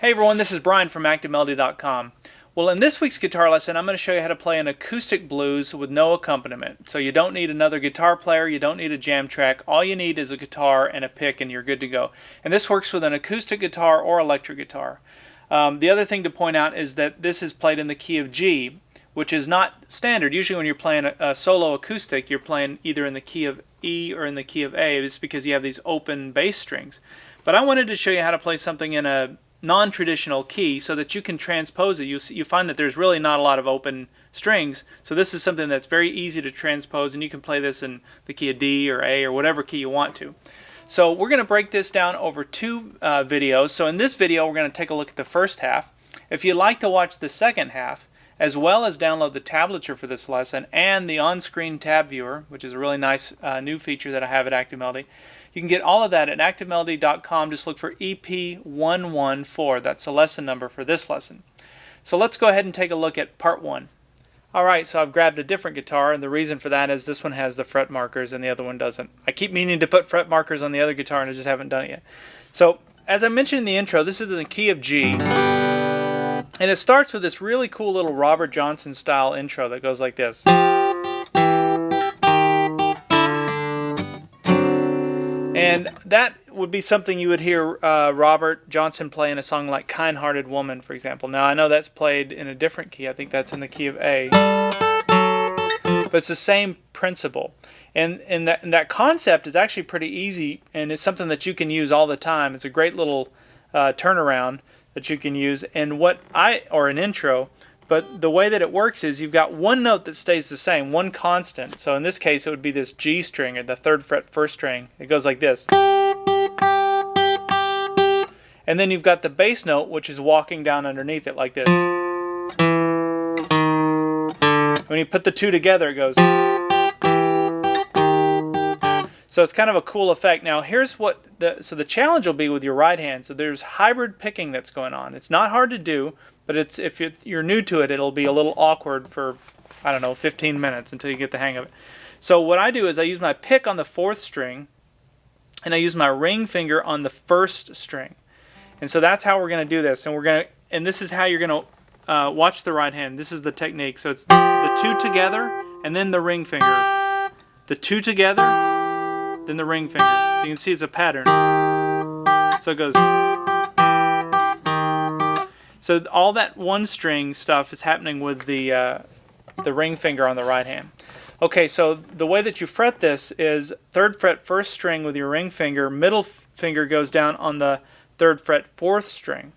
Hey everyone, this is Brian from ActiveMelody.com. Well, in this week's guitar lesson, I'm going to show you how to play an acoustic blues with no accompaniment. So you don't need another guitar player, you don't need a jam track, all you need is a guitar and a pick and you're good to go. And this works with an acoustic guitar or electric guitar. The other thing to point out is that this is played in the key of G, which is not standard. Usually when you're playing a solo acoustic, you're playing either in the key of E or in the key of A. It's because you have these open bass strings. But I wanted to show you how to play something in a non-traditional key so that you can transpose it. You find that there's really not a lot of open strings, so this is something that's very easy to transpose, and you can play this in the key of D or A or whatever key you want to. So we're going to break this down over two videos. So in this video we're going to take a look at the first half. If you'd like to watch the second half, as well as download the tablature for this lesson and the on-screen tab viewer, which is a really nice new feature that I have at Active Melody, you can get all of that at ActiveMelody.com. Just look for EP114. That's the lesson number for this lesson. So let's go ahead and take a look at part one. Alright, so I've grabbed a different guitar, and the reason for that is this one has the fret markers and the other one doesn't. I keep meaning to put fret markers on the other guitar and I just haven't done it yet. So, as I mentioned in the intro, this is in the key of G. And it starts with this really cool little Robert Johnson style intro that goes like this. And that would be something you would hear Robert Johnson play in a song like Kind-Hearted Woman, for example. Now I know that's played in a different key. I think that's in the key of A. But it's the same principle. And that concept is actually pretty easy, and it's something that you can use all the time. It's a great little turnaround that you can use, and or an intro. But the way that it works is you've got one note that stays the same, one constant. So in this case it would be this G string, or the 3rd fret 1st string. It goes like this. And then you've got the bass note, which is walking down underneath it like this. When you put the two together, it goes. So it's kind of a cool effect. Now here's what the challenge will be with your right hand. So there's hybrid picking that's going on. It's not hard to do, but if you're new to it, it'll be a little awkward for, I don't know, 15 minutes until you get the hang of it. So what I do is I use my pick on the 4th string, and I use my ring finger on the 1st string. And so that's how we're going to do this. And this is how you're going to watch the right hand. This is the technique. So it's the two together, and then the ring finger. The two together, then the ring finger. So you can see it's a pattern. So it goes. So all that one string stuff is happening with the ring finger on the right hand. Okay, so the way that you fret this is 3rd fret 1st string with your ring finger, middle finger goes down on the 3rd fret 4th string.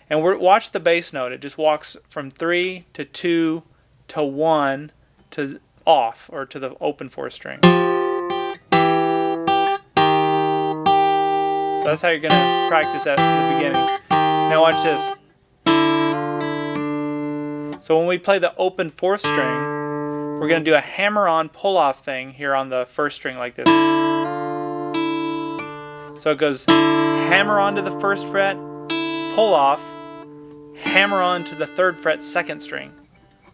And watch the bass note. It just walks from 3 to 2 to 1 to off, or to the open 4th string. So that's how you're going to practice that in the beginning. Now watch this. So when we play the open 4th string, we're going to do a hammer-on pull-off thing here on the 1st string like this. So it goes hammer on to the 1st fret, pull off, hammer on to the 3rd fret 2nd string.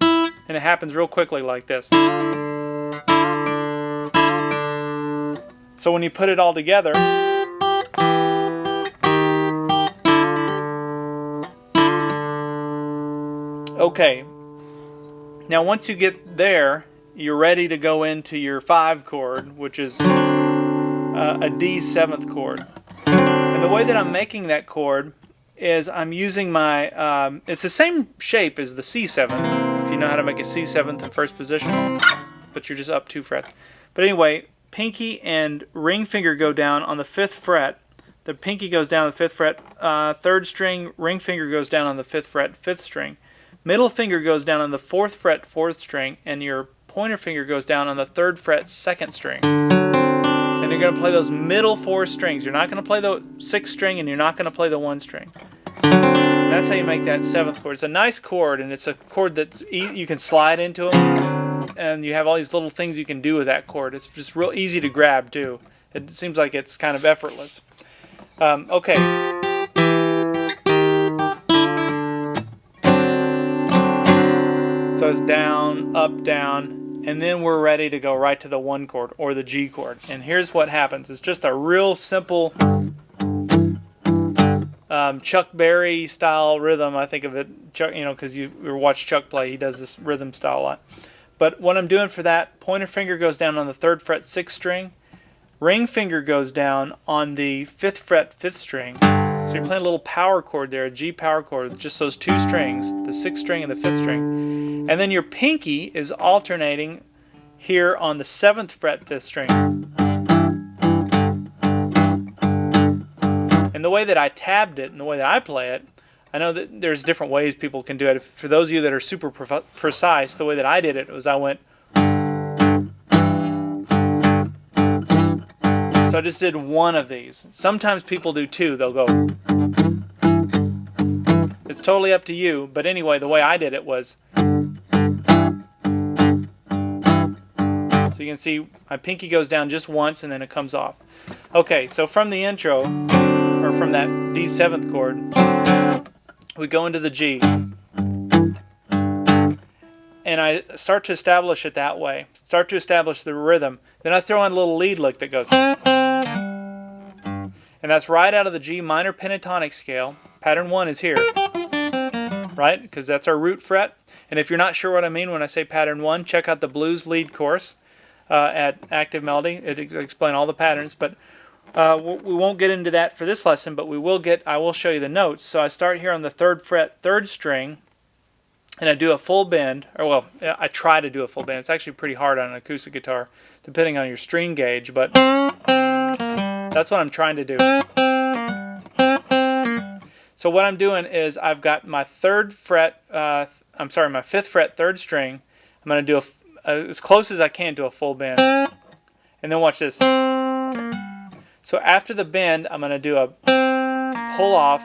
And it happens real quickly like this. So when you put it all together, okay, now once you get there, you're ready to go into your 5 chord, which is a D 7th chord. And the way that I'm making that chord is I'm using my, it's the same shape as the C7th, if you know how to make a C7th in 1st position, but you're just up 2 frets. But anyway, pinky and ring finger go down on the 5th fret. The pinky goes down on the 5th fret, 3rd string, ring finger goes down on the 5th fret, 5th string. Middle finger goes down on the 4th fret 4th string, and your pointer finger goes down on the 3rd fret 2nd string. And you're going to play those middle 4 strings. You're not going to play the 6th string, and you're not going to play the 1 string. And that's how you make that 7th chord. It's a nice chord, and it's a chord that you can slide into them, and you have all these little things you can do with that chord. It's just real easy to grab too. It seems like it's kind of effortless. Okay. So it's down, up, down, and then we're ready to go right to the 1 chord or the G chord. And here's what happens. It's just a real simple Chuck Berry style rhythm. I think of it, Chuck, you know, because you watch Chuck play. He does this rhythm style a lot. But what I'm doing for that, pointer finger goes down on the 3rd fret 6th string. Ring finger goes down on the 5th fret 5th string. So you're playing a little power chord there, a G power chord with just those 2 strings, the 6th string and the 5th string. And then your pinky is alternating here on the 7th fret 5th string. And the way that I tabbed it and the way that I play it, I know that there's different ways people can do it. For those of you that are super precise, the way that I did it was I went. So I just did one of these. Sometimes people do 2. They'll go. It's totally up to you. But anyway, the way I did it was. So you can see my pinky goes down just once and then it comes off. Okay, so from the intro, or from that D7th chord, we go into the G. And I start to establish it that way. Start to establish the rhythm. Then I throw in a little lead lick that goes. And that's right out of the G minor pentatonic scale. Pattern 1 is here. Right? Because that's our root fret. And if you're not sure what I mean when I say pattern 1, check out the blues lead course at Active Melody. It explains all the patterns. But we won't get into that for this lesson, but I will show you the notes. So I start here on the 3rd fret 3rd string. And I do a full bend, or well, I try to do a full bend. It's actually pretty hard on an acoustic guitar, depending on your string gauge, but that's what I'm trying to do. So what I'm doing is I've got my 5th fret 3rd string. I'm going to do as close as I can to a full bend. And then watch this. So after the bend, I'm going to do a pull off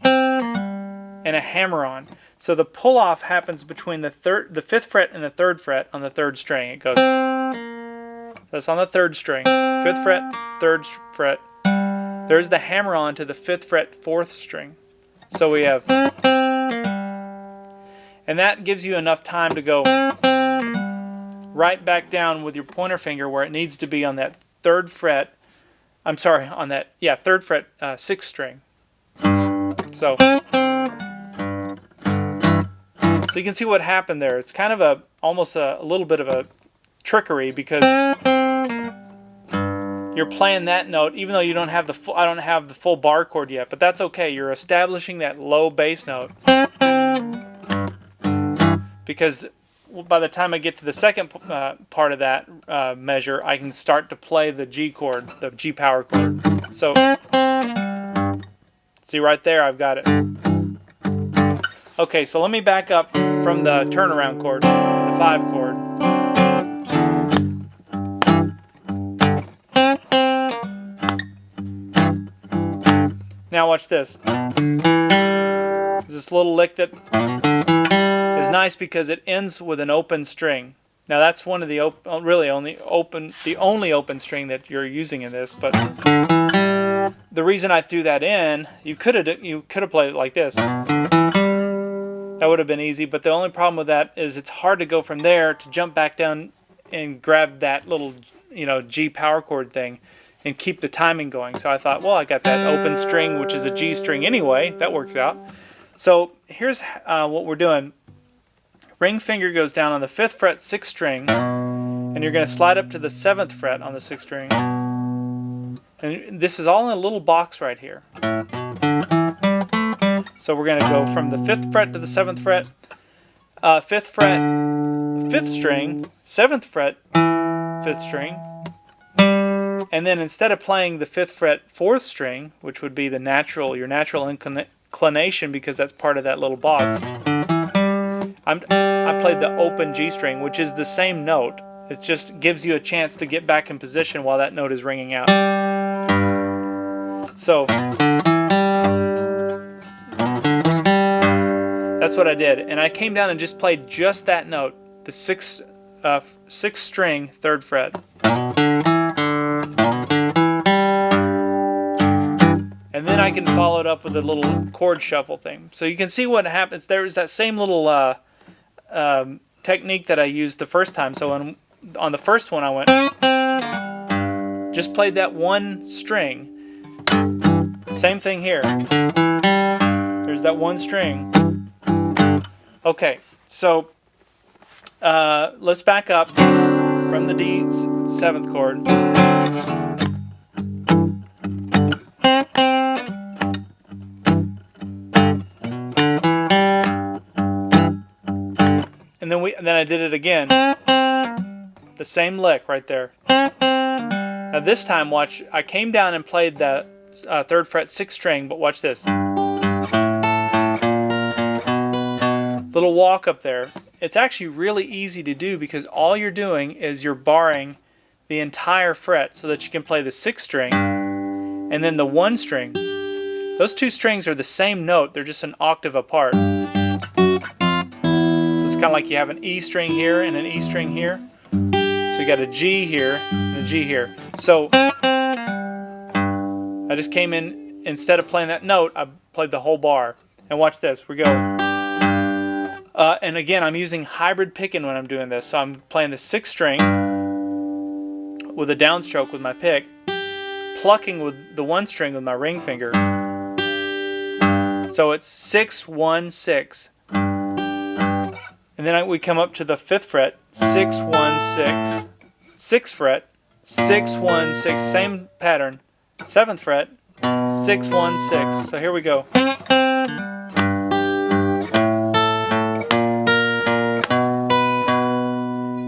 and a hammer on. So the pull off happens between the 5th fret and the 3rd fret on the 3rd string. It goes. So it's on the 3rd string, 5th fret, 3rd fret. There's the hammer on to the 5th fret 4th string. So we have, and that gives you enough time to go right back down with your pointer finger where it needs to be on that 3rd fret. I'm sorry, on that 3rd fret 6th string. So you can see what happened there. It's kind of almost a little bit of a trickery because you're playing that note even though you don't have I don't have the full bar chord yet, but that's okay. You're establishing that low bass note because by the time I get to the second part of that measure, I can start to play the G chord, the G power chord. So see right there, I've got it. Okay, so let me back up from the turnaround chord, the 5 chord. Now watch this. There's this little lick that is nice because it ends with an open string. Now that's one of the only open string that you're using in this, but the reason I threw that in, you could have played it like this. That would have been easy, but the only problem with that is it's hard to go from there to jump back down and grab that little, G power chord thing and keep the timing going. So I thought, well, I got that open string, which is a G string anyway. That works out. So here's what we're doing. Ring finger goes down on the 5th fret 6th string, and you're going to slide up to the 7th fret on the 6th string. And this is all in a little box right here. So we're going to go from the 5th fret to the 7th fret, 5th fret, 5th string, 7th fret, 5th string, and then instead of playing the 5th fret 4th string, which would be your natural inclination because that's part of that little box, I played the open G string, which is the same note. It just gives you a chance to get back in position while that note is ringing out. So that's what I did, and I came down and just played just that note, the 6th string 3rd fret, and then I can follow it up with a little chord shuffle thing. So you can see what happens. There's that same little technique that I used the first time. So on the first one, I went, just played that one string. Same thing here. There's that one string. Okay, so let's back up from the D 7th chord. And then I did it again. The same lick right there. Now this time, watch, I came down and played the 3rd fret 6th string, but watch this. Little walk up there. It's actually really easy to do because all you're doing is you're barring the entire fret so that you can play the 6th string and then the 1 string. Those 2 strings are the same note, they're just an octave apart. It's kind of like you have an E string here and an E string here. So you got a G here and a G here. So I just came in, instead of playing that note, I played the whole bar. And watch this, we go. And again, I'm using hybrid picking when I'm doing this. So I'm playing the 6th string with a downstroke with my pick, plucking with the 1 string with my ring finger. So it's 6, 1, 6. And then we come up to the 5th fret, 6, 1, 6. 6th fret, 6, 1, 6, same pattern. 7th fret, 6, 1, 6. So here we go.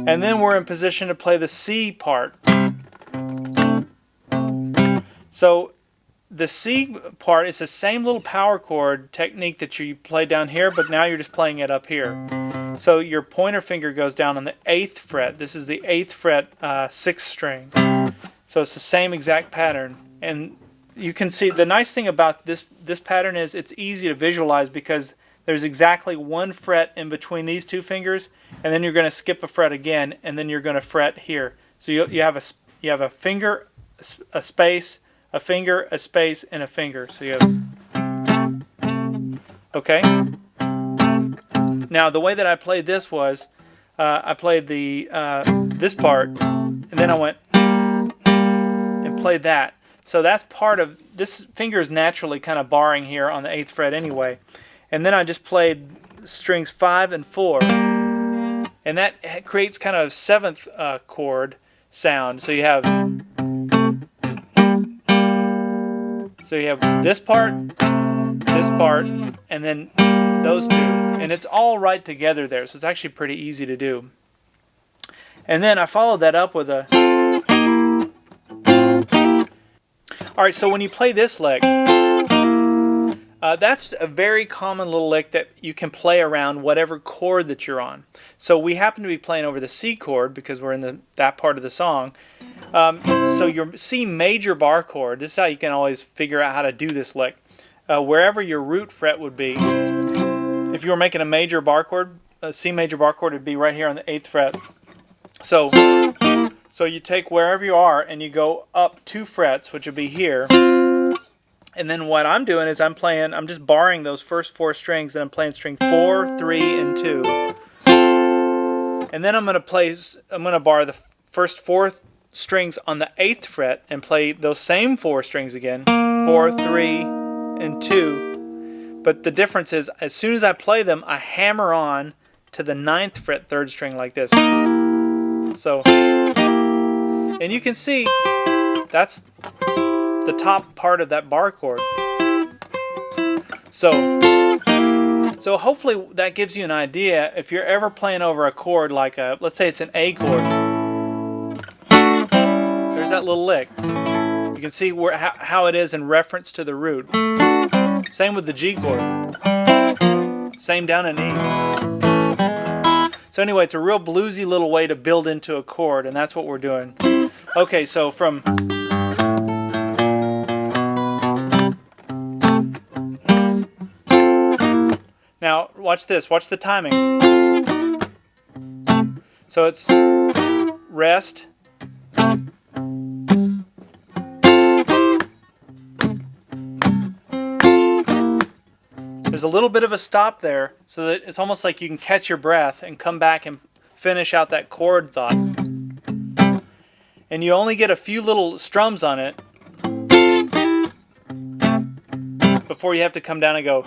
And then we're in position to play the C part. So the C part is the same little power chord technique that you play down here, but now you're just playing it up here. So your pointer finger goes down on the 8th fret. This is the 8th fret 6th string. So it's the same exact pattern. And you can see the nice thing about this pattern is it's easy to visualize because there's exactly 1 fret in between these 2 fingers, and then you're going to skip a fret again, and then you're going to fret here. So you have a finger, a space, a finger, a space, and a finger. So you have, okay. Now the way that I played this was, I played the this part, and then I went and played that. So that's part of this finger is naturally kind of barring here on the 8th fret anyway. And then I just played strings 5 and 4, and that creates kind of 7th chord sound. So you have this part, and then those 2, and it's all right together there. So it's actually pretty easy to do. And then I followed that up with a. All right, so when you play this lick. That's a very common little lick that you can play around whatever chord that you're on. So we happen to be playing over the C chord because we're in that part of the song. So your C major bar chord, this is how you can always figure out how to do this lick. Wherever your root fret would be, if you were making a major bar chord, a C major bar chord would be right here on the 8th fret. So you take wherever you are and you go up 2 frets, which would be here. And then what I'm doing is I'm just barring those first 4 strings, and I'm playing string 4, 3, and 2. And then I'm going to bar the first 4 strings on the 8th fret and play those same 4 strings again, 4, 3, and 2. But the difference is, as soon as I play them, I hammer on to the 9th fret 3rd string like this. So, and you can see that's the top part of that bar chord. So hopefully that gives you an idea. If you're ever playing over a chord like let's say it's an A chord, there's that little lick. You can see how it is in reference to the root. Same with the G chord. Same down in E. So anyway, it's a real bluesy little way to build into a chord, and that's what we're doing. Okay, so from now, watch this. Watch the timing. So it's rest. There's a little bit of a stop there, so that it's almost like you can catch your breath and come back and finish out that chord thought. And you only get a few little strums on it. before you have to come down and go.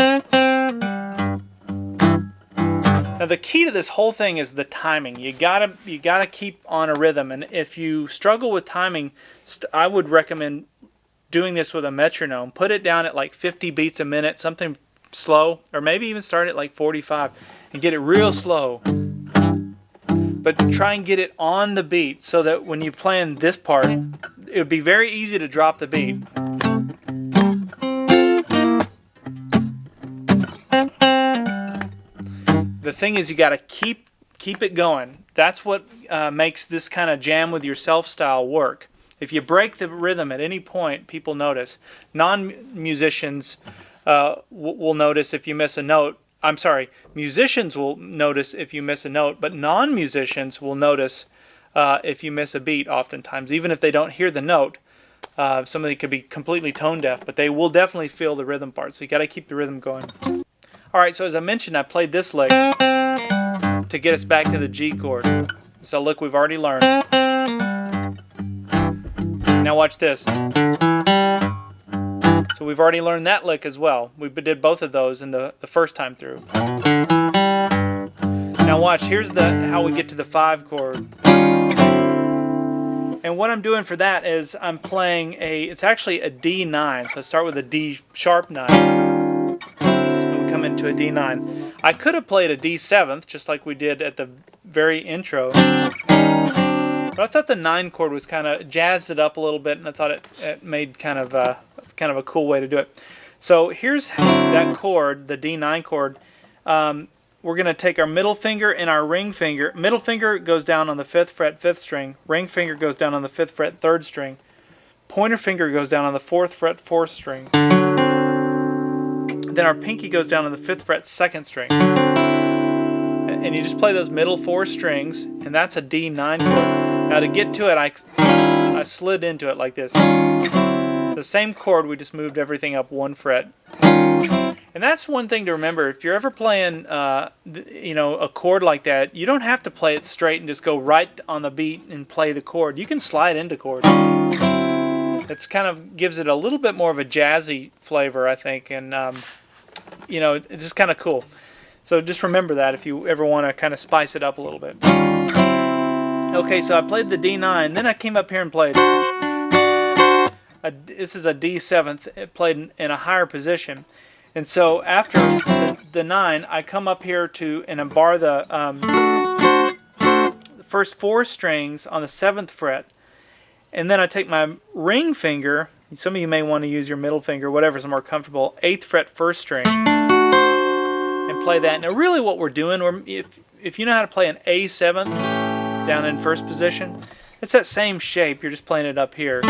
Now the key to this whole thing is the timing. You gotta keep on a rhythm, and if you struggle with timing, I would recommend doing this with a metronome. Put it down at like 50 beats a minute, something slow, or maybe even start at like 45 and get it real slow. But try and get it on the beat so that when you play in this part, it would be very easy to drop the beat. The thing is, you got to keep it going. That's what makes this kind of jam with yourself style work. If you break the rhythm at any point, people notice. Non-musicians will notice if you miss a note. I'm sorry, musicians will notice if you miss a note, but non-musicians will notice if you miss a beat oftentimes, even if they don't hear the note. Somebody could be completely tone deaf, but they will definitely feel the rhythm part, so you got to keep the rhythm going. Alright, so as I mentioned, I played this lick to get us back to the G chord. It's a lick we've already learned. Now watch this. So we've already learned that lick as well. We did both of those in the first time through. Now watch, here's how we get to the 5 chord. And what I'm doing for that is I'm playing it's actually a D9. So I start with a D sharp 9. And we come into a D9. I could have played a D7th, just like we did at the very intro. But I thought the 9 chord was kind of jazzed it up a little bit, and I thought it made kind of a cool way to do it. So here's that chord, the D9 chord. We're going to take our middle finger and our ring finger. Middle finger goes down on the 5th fret, 5th string. Ring finger goes down on the 5th fret, 3rd string. Pointer finger goes down on the 4th fret, 4th string. Then our pinky goes down on the 5th fret, 2nd string. And you just play those middle 4 strings, and that's a D9 chord. Now to get to it, I slid into it like this. It's the same chord, we just moved everything up 1 fret. And that's one thing to remember. If you're ever playing a chord like that, you don't have to play it straight and just go right on the beat and play the chord. You can slide into chords. It's kind of gives it a little bit more of a jazzy flavor, I think, and it's just kind of cool. So just remember that if you ever want to kind of spice it up a little bit. Okay, so I played the D9, then I came up here and played. This is a D7th, it played in a higher position. And so after the 9, I come up here and I bar the first 4 strings on the 7th fret. And then I take my ring finger, some of you may want to use your middle finger, whatever's more comfortable, 8th fret, 1st string, and play that. Now really what we're doing, if you know how to play an A7th down in 1st position, it's that same shape, you're just playing it up here.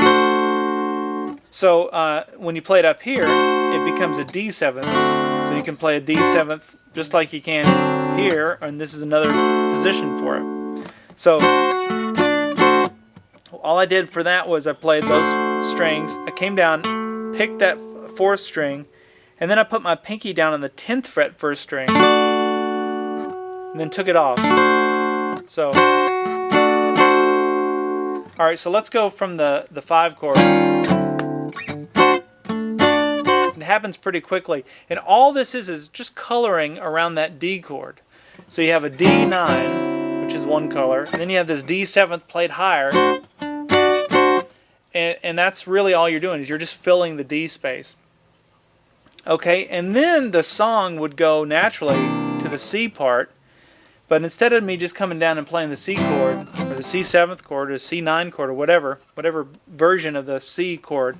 So when you play it up here, it becomes a D7th. So you can play a D7th just like you can here, and this is another position for it. So all I did for that was I played those strings. I came down, picked that 4th string, and then I put my pinky down on the 10th fret 1st string, and then took it off. So, all right. So let's go from the 5 chord. It happens pretty quickly, and all this is just coloring around that D chord. So you have a D9, which is one color, and then you have this D7th played higher, and that's really all you're doing, is you're just filling the D space. Okay, and then the song would go naturally to the C part, but instead of me just coming down and playing the C chord, or the C7th chord, or the C9 chord, or whatever version of the C chord,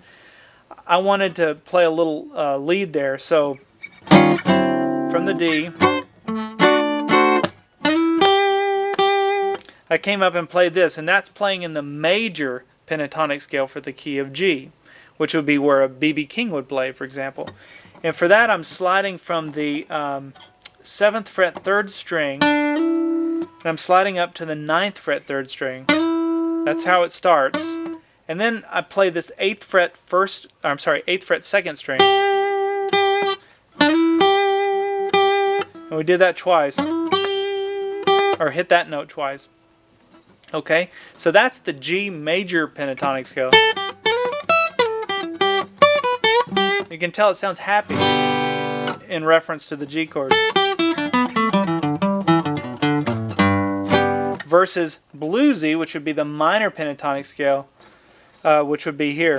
I wanted to play a little lead there. So from the D, I came up and played this, and that's playing in the major pentatonic scale for the key of G, which would be where a B.B. King would play, for example. And for that, I'm sliding from the 7th fret 3rd string, and I'm sliding up to the 9th fret 3rd string. That's how it starts. And then I play this 8th fret 2nd string. And we did that twice. Or hit that note twice. Okay, so that's the G major pentatonic scale. You can tell it sounds happy in reference to the G chord. Versus bluesy, which would be the minor pentatonic scale, which would be here.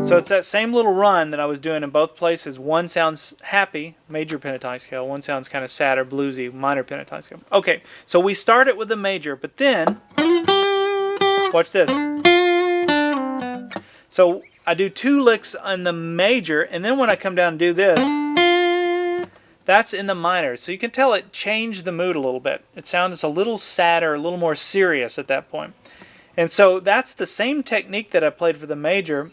So it's that same little run that I was doing in both places. One sounds happy, major pentatonic scale. One sounds kind of sad or bluesy, minor pentatonic scale. Okay, so we start it with the major, but then, watch this. So I do 2 licks on the major, and then when I come down and do this, that's in the minor. So you can tell it changed the mood a little bit. It sounds a little sadder, a little more serious at that point. And so that's the same technique that I played for the major.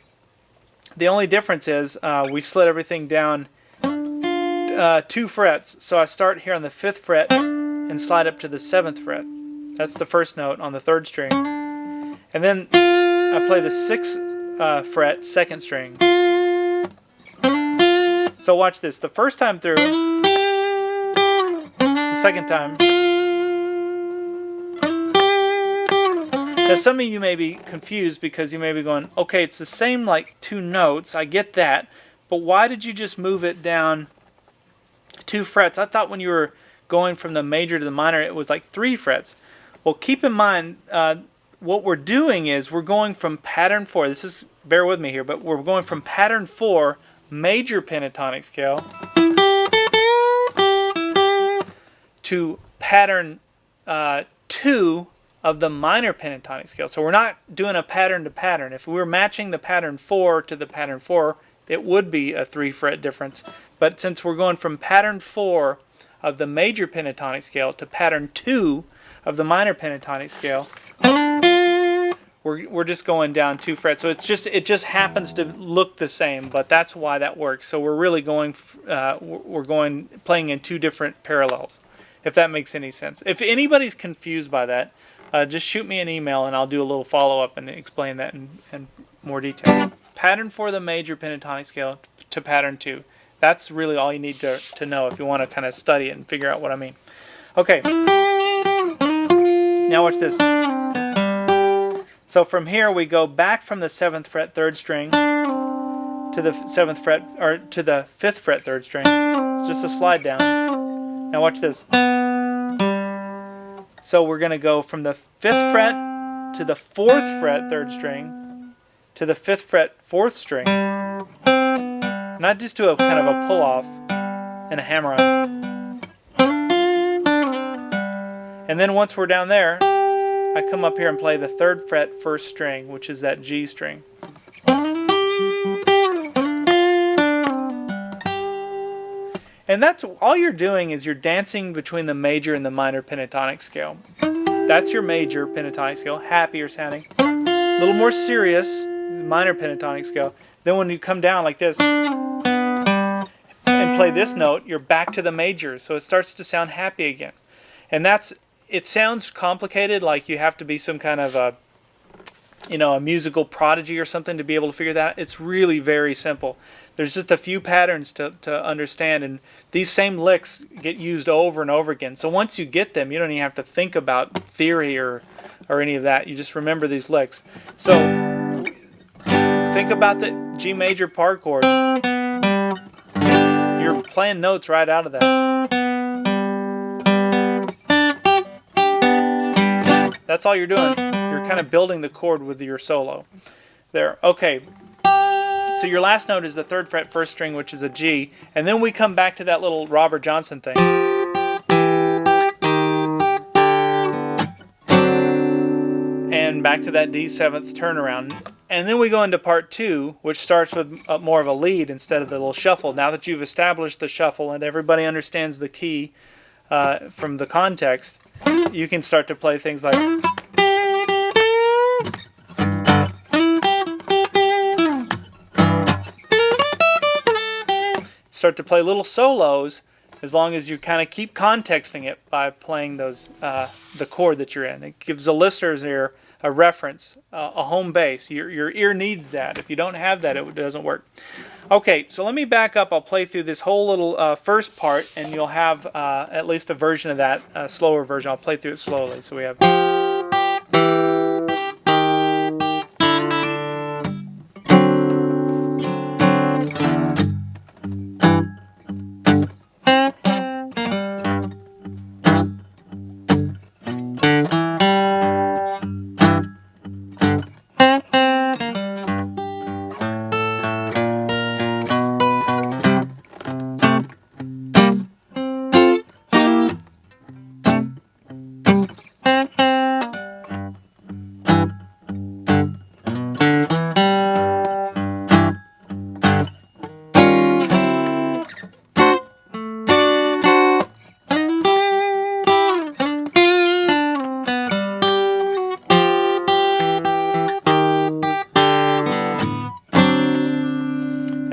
The only difference is we slid everything down 2 frets. So I start here on the 5th fret and slide up to the 7th fret. That's the first note on the 3rd string. And then I play the 6th fret, 2nd string. So watch this. The first time through, the second time. Now some of you may be confused because you may be going, okay, it's the same like 2 notes, I get that, but why did you just move it down 2 frets? I thought when you were going from the major to the minor it was like 3 frets. Well, keep in mind what we're doing is we're going from pattern 4, this is, bear with me here, but we're going from pattern 4, major pentatonic scale, to pattern 2 of the minor pentatonic scale. So we're not doing a pattern to pattern. If we were matching the pattern 4 to the pattern 4, it would be a 3 fret difference. But since we're going from pattern 4 of the major pentatonic scale to pattern 2 of the minor pentatonic scale, we're just going down 2 frets. So it just happens to look the same, but that's why that works. So we're really going playing in 2 different parallels, if that makes any sense. If anybody's confused by that, just shoot me an email and I'll do a little follow-up and explain that in more detail. Pattern 4 of the major pentatonic scale to pattern 2. That's really all you need to know if you want to kind of study it and figure out what I mean. Okay. Now watch this. So from here we go back from the 7th fret 3rd string to the 7th fret, or to the 5th fret 3rd string. It's just a slide down. Now watch this. So we're going to go from the 5th fret to the 4th fret 3rd string to the 5th fret 4th string. Not just do a kind of a pull off and a hammer on. And then once we're down there, I come up here and play the 3rd fret 1st string, which is that G string. And that's all you're doing is you're dancing between the major and the minor pentatonic scale. That's your major pentatonic scale, happier sounding. A little more serious, minor pentatonic scale. Then when you come down like this and play this note, you're back to the major, so it starts to sound happy again. And it sounds complicated, like you have to be some kind of a musical prodigy or something to be able to figure that out. It's really very simple. There's just a few patterns to understand, and these same licks get used over and over again. So once you get them, you don't even have to think about theory or any of that. You just remember these licks. So think about the G major par chord. You're playing notes right out of that. That's all you're doing. You're kind of building the chord with your solo. There. Okay. So your last note is the 3rd fret 1st string, which is a G, and then we come back to that little Robert Johnson thing. And back to that D7th turnaround. And then we go into part 2, which starts with more of a lead instead of the little shuffle. Now that you've established the shuffle and everybody understands the key from the context, you can start to play things like... Start to play little solos as long as you kind of keep contexting it by playing those the chord that you're in. It gives the listeners here a reference, a home base. Your ear needs that. If you don't have that, it doesn't work. Okay, so let me back up. I'll play through this whole little first part, and you'll have at least a version of that, a slower version. I'll play through it slowly. So we have...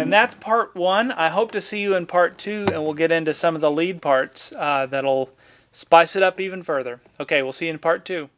And that's part 1. I hope to see you in part 2, and we'll get into some of the lead parts that'll spice it up even further. Okay, we'll see you in part 2.